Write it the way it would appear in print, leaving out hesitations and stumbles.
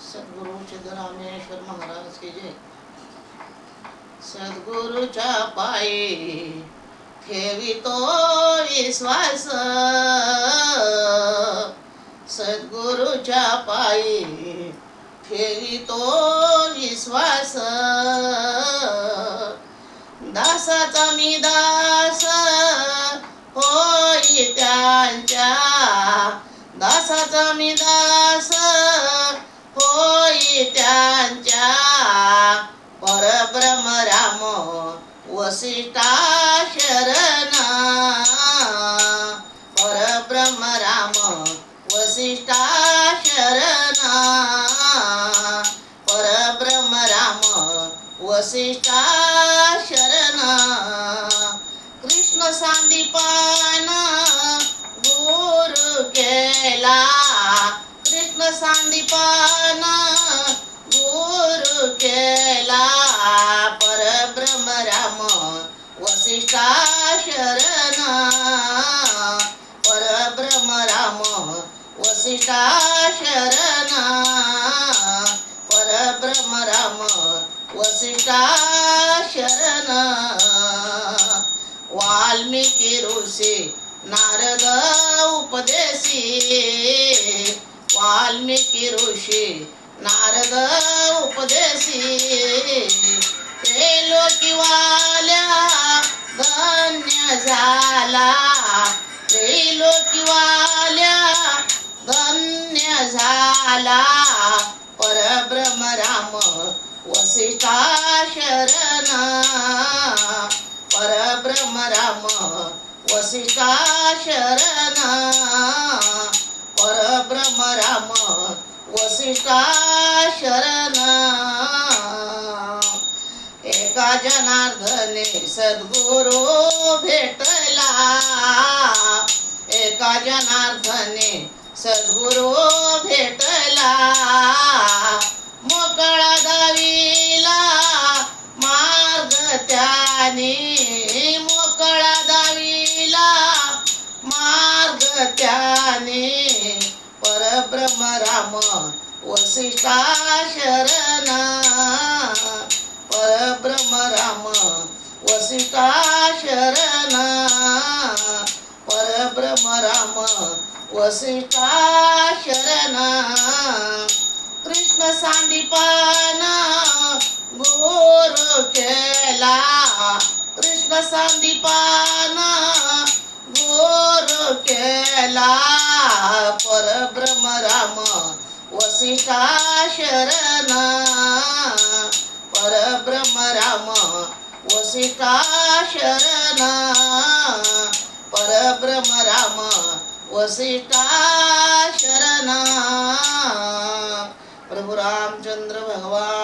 सद्गुरु सिद्धरामेश्वर महाराज की जय. सद्गुरुच्या पायी ठेवितो विश्वास, सद्गुरुच्या पायी ठेवितो विश्वास. दासाचा मी दास होई त्यांच्या, दासाचा मी दास होई त्यांच्या. परब्रह्म राम वसिष्ठा शरण, परब्रह्म राम वसिष्ठा शरण, परब्रह्म राम वसिष्ठा शरण. कृष्ण सांदीपान गुरु केला, कृष्ण सांदीपान गुरु केला. परब्रह्म राम वसिष्ठा शरण, परब्रह्म राम वसिष्ठा शरण, परब्रह्म राम वसिष्ठा शरण. वाल्मिकी ऋषी नारद उपदेशी, वाल्मिकी ऋषी नारद उपदेशी. त्रिलोकीवाल्या धन्य झाला, त्रिलोकीवाल्या धन्य झाला. परब्रह्म राम वसिष्ठा शरण, परब्रह्म राम वसिष्ठा शरण, परब्रह्म राम वसिष्ठा शरण. एका जनार्दने सद्गुरु भेटला, एका जनार्दने सद्गुरु भेटला. मोकळा दाविला मार्ग त्याने, मोकळा दाविला मार्ग त्याने. परब्रह्म राम वसिष्ठा शरण, परब्रह्म राम वसिष्ठा शरण, परब्रह्म राम वसिष्ठा शरण. कृष्ण सांदीपान गुरु केला, कृष्ण सांदीपान गुरु केला. परब्रह्म राम वसिष्ठा शरण, परब्रह्म राम वसिष्ठा शरण, परब्रह्म राम वसिष्ठा शरण. प्रभु रामचंद्र भगवान